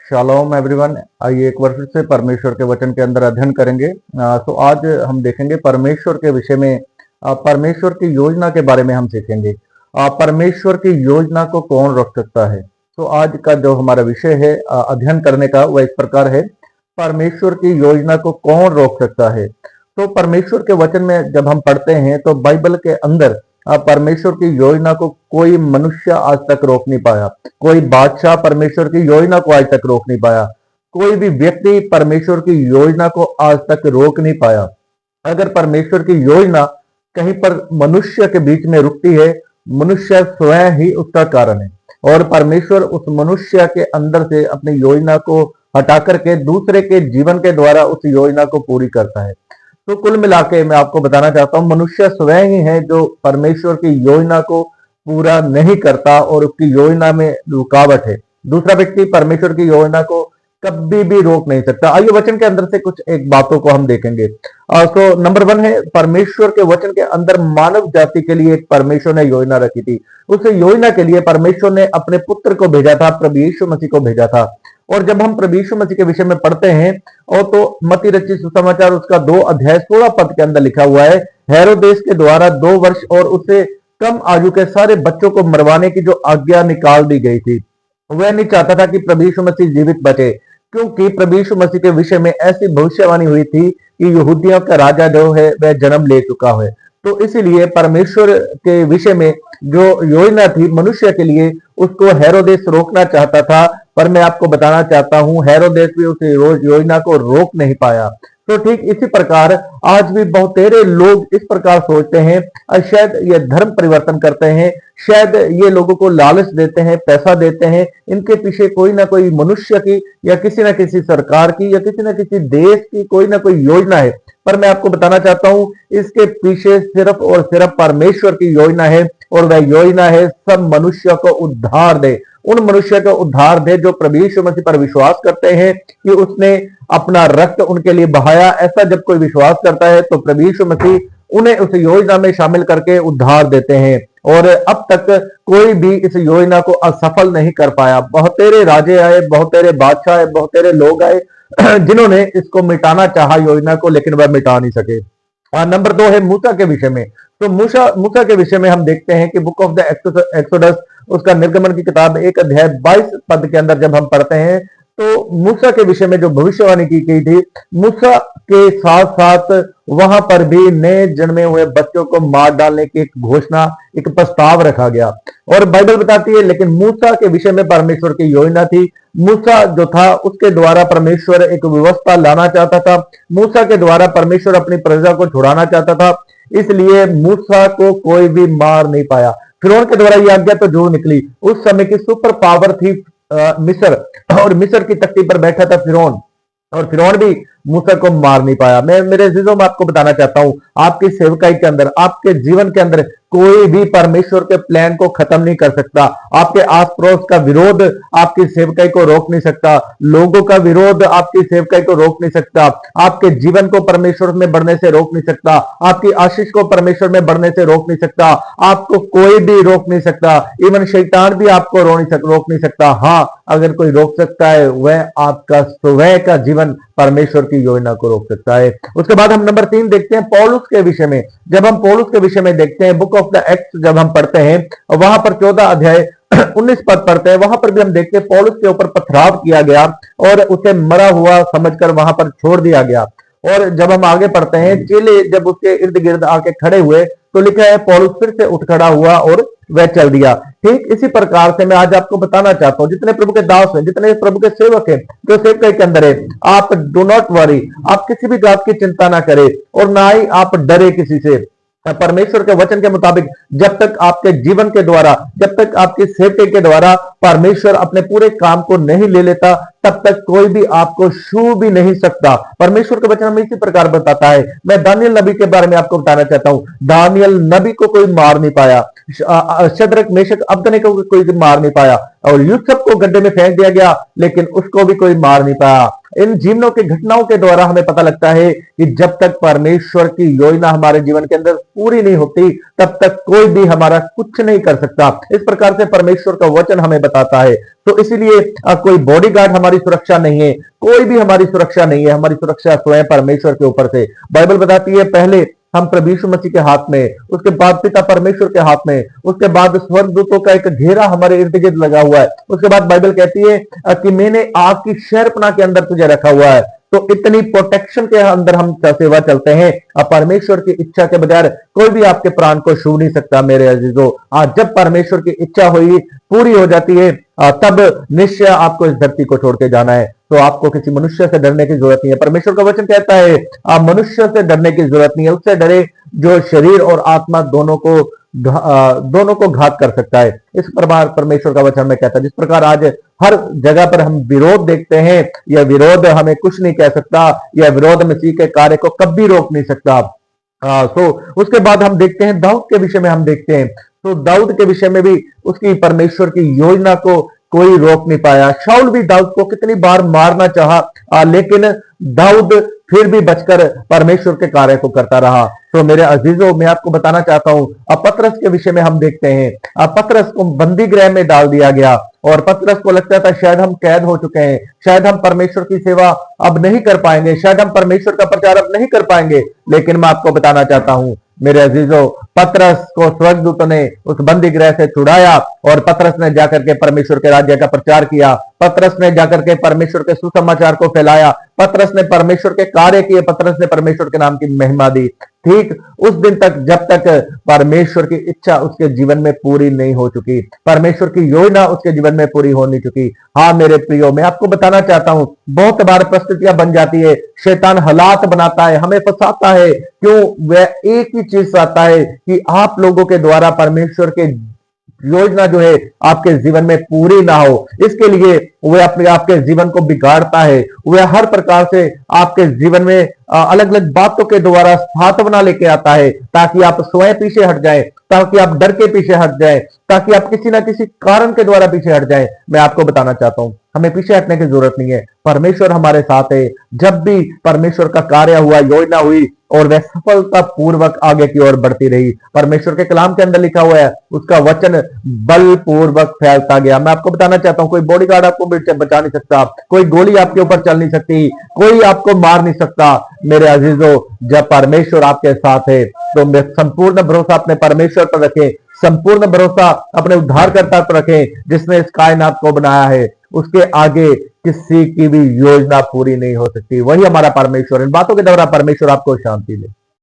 Shalom everyone. आइए एक बार फिर से परमेश्वर के वचन के अंदर अध्ययन करेंगे। तो आज हम देखेंगे परमेश्वर के विषय में। परमेश्वर की योजना के बारे में हम सीखेंगे। परमेश्वर की योजना को कौन रोक सकता है। तो आज का जो हमारा विषय है अध्ययन करने का, वह इस प्रकार है, परमेश्वर की योजना को कौन रोक सकता है। तो परमेश्वर के वचन में जब हम पढ़ते हैं तो बाइबल के अंदर परमेश्वर की योजना को कोई मनुष्य आज तक रोक नहीं पाया। कोई बादशाह परमेश्वर की योजना को आज तक रोक नहीं पाया। कोई भी व्यक्ति परमेश्वर की योजना को आज तक रोक नहीं पाया। अगर परमेश्वर की योजना कहीं पर मनुष्य के बीच में रुकती है, मनुष्य स्वयं ही उसका कारण है और परमेश्वर उस मनुष्य के अंदर से अपनी योजना को हटा करके दूसरे के जीवन के द्वारा उस योजना को पूरी करता है। तो कुल मिला के मैं आपको बताना चाहता हूं, मनुष्य स्वयं ही है जो परमेश्वर की योजना को पूरा नहीं करता और उसकी योजना में रुकावट है। दूसरा व्यक्ति परमेश्वर की योजना को कभी भी रोक नहीं सकता। आइए वचन के अंदर से कुछ एक बातों को हम देखेंगे। तो नंबर 1 है, परमेश्वर के वचन के अंदर मानव जाति के लिए एक परमेश्वर ने योजना रखी थी। उस योजना के लिए परमेश्वर ने अपने पुत्र को भेजा था, प्रभु यीशु मसीह को भेजा था। और जब हम प्रभु यीशु मसीह के विषय में पढ़ते हैं और तो मत्ती रचित सुसमाचार उसका 2 अध्याय 16 पद के अंदर लिखा हुआ है, हेरोदेस के द्वारा 2 वर्ष और उससे कम आयु के सारे बच्चों को मरवाने की जो आज्ञा निकाल दी गई थी, वह नहीं चाहता था कि प्रभु यीशु मसीह जीवित बचे, क्योंकि प्रभु यीशु मसीह के विषय में ऐसी भविष्यवाणी हुई थी कि यहूदियों का राजा जो है वह जन्म ले चुका है। तो इसीलिए परमेश्वर के विषय में जो योजना थी मनुष्य के लिए, उसको हेरोदेस रोकना चाहता था। पर मैं आपको बताना चाहता हूं, हेरोदेस भी उस योजना को रोक नहीं पाया। तो ठीक इसी प्रकार आज भी बहुतेरे लोग इस प्रकार सोचते हैं, शायद ये धर्म परिवर्तन करते हैं, शायद ये लोगों को लालच देते हैं, पैसा देते हैं, इनके पीछे कोई ना कोई मनुष्य की या किसी ना किसी सरकार की या किसी ना किसी देश की कोई ना कोई योजना है। पर मैं आपको बताना चाहता हूं, इसके पीछे सिर्फ और सिर्फ परमेश्वर की योजना है और वह योजना है सब मनुष्य को उद्धार दे। उन मनुष्य को उद्धार दे जो प्रभु यीशु मसीह पर विश्वास करते हैं कि उसने अपना रक्त उनके लिए बहाया। ऐसा जब कोई विश्वास करता है तो प्रभु यीशु मसीह उन्हें उस योजना में शामिल करके उद्धार देते हैं। और अब तक कोई भी इस योजना को असफल नहीं कर पाया। बहुत तेरे राजे आए, बहुत तेरे बादशाह आए, बहुत तेरे लोग आए जिन्होंने इसको मिटाना चाहा योजना को, लेकिन वह मिटा नहीं सके। नंबर 2 है मूसा के विषय में। तो मूसा के विषय में हम देखते हैं कि बुक ऑफ द एक्सोडस उसका निर्गमन की किताब 1 अध्याय 22 पद के अंदर जब हम पढ़ते हैं तो मूसा के विषय में जो भविष्यवाणी की गई थी, मूसा के साथ साथ वहां पर भी नए जन्मे हुए बच्चों को मार डालने की एक घोषणा, एक प्रस्ताव रखा गया। और बाइबल बताती है, लेकिन मूसा के विषय में परमेश्वर की योजना थी। मूसा जो था उसके द्वारा परमेश्वर एक व्यवस्था लाना चाहता था। मूसा के द्वारा परमेश्वर अपनी प्रजा को छुड़ाना चाहता था, इसलिए मूसा को कोई भी मार नहीं पाया। फिरौन के द्वारा यह आज्ञा तो जो निकली, उस समय की सुपर पावर थी मिस्र, और मिस्र की तख्ती पर बैठा था फिरौन, और फिरौन भी मूसा को मार नहीं पाया। मैं मेरे अजीजों में आपको बताना चाहता हूं, आपकी सेवकाई के अंदर, आपके जीवन के अंदर कोई भी परमेश्वर के प्लान को खत्म नहीं कर सकता। आपके आस पड़ोस का विरोध आपकी सेवकाई को रोक नहीं सकता। लोगों का विरोध आपकी सेवकाई को रोक नहीं सकता। आपके जीवन को परमेश्वर में बढ़ने से रोक नहीं सकता। आपकी आशीष को परमेश्वर में बढ़ने से रोक नहीं सकता। आपको कोई भी रोक नहीं सकता। इवन शैतान भी आपको रोक नहीं सकता। हाँ, अगर कोई रोक सकता है वह आपका स्वयं का जीवन परमेश्वर की योजना को रोक सकता है। उसके बाद हम नंबर 3 देखते हैं पौलुस के विषय में। जब हम पौलुस के विषय में देखते हैं, बुक ऑफ द एक्ट्स जब हम पढ़ते हैं, वहां पर 14 अध्याय 19 पद पढ़ते हैं, वहां पर भी हम देखते हैं पौलुस के ऊपर पथराव किया गया और उसे मरा हुआ समझकर वहां पर छोड़ दिया गया। और जब हम आगे पढ़ते हैं, चेले जब उसके इर्द गिर्द आके खड़े हुए तो लिखा है पौलुस फिर से उठ खड़ा हुआ और वह चल दिया। ठीक इसी प्रकार से मैं आज आपको बताना चाहता हूं, जितने प्रभु के दास हैं, जितने प्रभु के सेवक हैं, जो सेवकाई के अंदर है, आप डू नॉट वरी, आप किसी भी बात की चिंता ना करें और ना ही आप डरे किसी से। परमेश्वर के वचन के मुताबिक जब तक आपके जीवन के द्वारा, जब तक आपकी सेवकाई के द्वारा परमेश्वर अपने पूरे काम को नहीं ले लेता, तब तक कोई भी आपको छू भी नहीं सकता। परमेश्वर का वचन हमें इसी प्रकार बताता है। मैं दानियल नबी के बारे में आपको बताना चाहता हूं। दानियल नबी को कोई मार नहीं पाया, शद्रक मेशक अबदनेगो को कोई मार नहीं पाया, और यूसुफ को गड्ढे में फेंक दिया गया लेकिन उसको भी कोई मार नहीं पाया। इन जीवनों की घटनाओं के द्वारा हमें पता लगता है कि जब तक परमेश्वर की योजना हमारे जीवन के अंदर पूरी नहीं होती, तब तक कोई भी हमारा कुछ नहीं कर सकता। इस प्रकार से परमेश्वर का वचन हमें बताता है। तो इसीलिए कोई बॉडीगार्ड हमारी सुरक्षा नहीं है, कोई भी हमारी सुरक्षा नहीं है। हमारी सुरक्षा स्वयं परमेश्वर के ऊपर से। बाइबल बताती है पहले हम प्रभु यीशु मसीह के हाथ में, उसके बाद पिता परमेश्वर के हाथ में, उसके बाद स्वर्गदूतों का एक घेरा हमारे इर्द गिर्द लगा हुआ है। उसके बाद बाइबल कहती है कि मैंने आग की शहरपनाह के अंदर तुझे रखा हुआ है। तो इतनी प्रोटेक्शन के अंदर हम सेवा चलते हैं। अब परमेश्वर की इच्छा के बगैर कोई भी आपके प्राण को छू नहीं सकता मेरे अजीजों। आज जब परमेश्वर की इच्छा हुई पूरी हो जाती है, तब निश्चय आपको इस धरती को छोड़ के जाना है। तो आपको किसी मनुष्य से डरने की जरूरत नहीं है। परमेश्वर का वचन कहता है आप मनुष्य से डरने की जरूरत नहीं है। उससे डरे जो शरीर और आत्मा दोनों को घात कर सकता है। इस प्रकार परमेश्वर का वचन में कहता है। जिस प्रकार आज हर जगह पर हम विरोध देखते हैं, यह विरोध हमें कुछ नहीं कह सकता, यह विरोध मसीह के कार्य को कभी रोक नहीं सकता। तो उसके बाद हम देखते हैं दाऊद के विषय में। हम देखते हैं तो दाऊद के विषय में भी उसकी परमेश्वर की योजना को कोई रोक नहीं पाया। शाऊल भी दाऊद को कितनी बार मारना चाहा, लेकिन दाऊद फिर भी बचकर परमेश्वर के कार्य को करता रहा। तो मेरे अजीजों, मैं आपको बताना चाहता हूं, अब पतरस के विषय में हम देखते हैं। अब पतरस को बंदी गृह में डाल दिया गया और पतरस को लगता था शायद हम कैद हो चुके हैं, शायद हम परमेश्वर की सेवा अब नहीं कर पाएंगे, शायद हम परमेश्वर का प्रचार अब नहीं कर पाएंगे। लेकिन मैं आपको बताना चाहता हूं मेरे अजीजों, पतरस को स्वर्गदूतों ने उस बंदी गृह से छुड़ाया और पतरस ने जाकर के परमेश्वर के राज्य का प्रचार किया। पतरस ने जाकर के परमेश्वर के सुसमाचार को फैलाया। पतरस ने परमेश्वर के कार्य किए। पतरस ने परमेश्वर के नाम की महिमा दी। ठीक उस दिन तक जब तक परमेश्वर की इच्छा उसके जीवन में पूरी नहीं हो चुकी, परमेश्वर की योजना उसके जीवन में पूरी हो नहीं चुकी। हाँ मेरे प्रियो, मैं आपको बताना चाहता हूं, बहुत बार परिस्थितियां बन जाती है, शैतान हालात बनाता है, हमें फंसाता है। क्यों? वह एक ही चीज चाहता है कि आप लोगों के द्वारा परमेश्वर के योजना जो है आपके जीवन में पूरी ना हो। इसके लिए वह अपने आपके जीवन को बिगाड़ता है। वह हर प्रकार से आपके जीवन में अलग अलग बातों के द्वारा स्थापना लेके आता है, ताकि आप स्वयं पीछे हट जाएं, ताकि आप डर के पीछे हट जाएं, ताकि आप किसी ना किसी कारण के द्वारा पीछे हट जाएं। मैं आपको बताना चाहता हूं, हमें पीछे हटने की जरूरत नहीं है। परमेश्वर हमारे साथ है। जब भी परमेश्वर का कार्य हुआ, योजना हुई और वह सफलता पूर्वक आगे की ओर बढ़ती रही। परमेश्वर के कलाम के अंदर लिखा हुआ है, उसका वचन बलपूर्वक फैलता गया। मैं आपको बताना चाहता हूं, कोई बॉडीगार्ड आपको बचा नहीं सकता, कोई गोली आपके ऊपर चल नहीं सकती, कोई आपको मार नहीं सकता। मेरे अजीजों, जब परमेश्वर आपके साथ है तो संपूर्ण भरोसा अपने परमेश्वर पर रखें, संपूर्ण भरोसा अपने उद्धारकर्ता पर रखें, जिसने इस कायनात को बनाया है। उसके आगे किसी की भी योजना पूरी नहीं हो सकती। वही हमारा परमेश्वर। इन बातों के द्वारा परमेश्वर आपको शांति दे।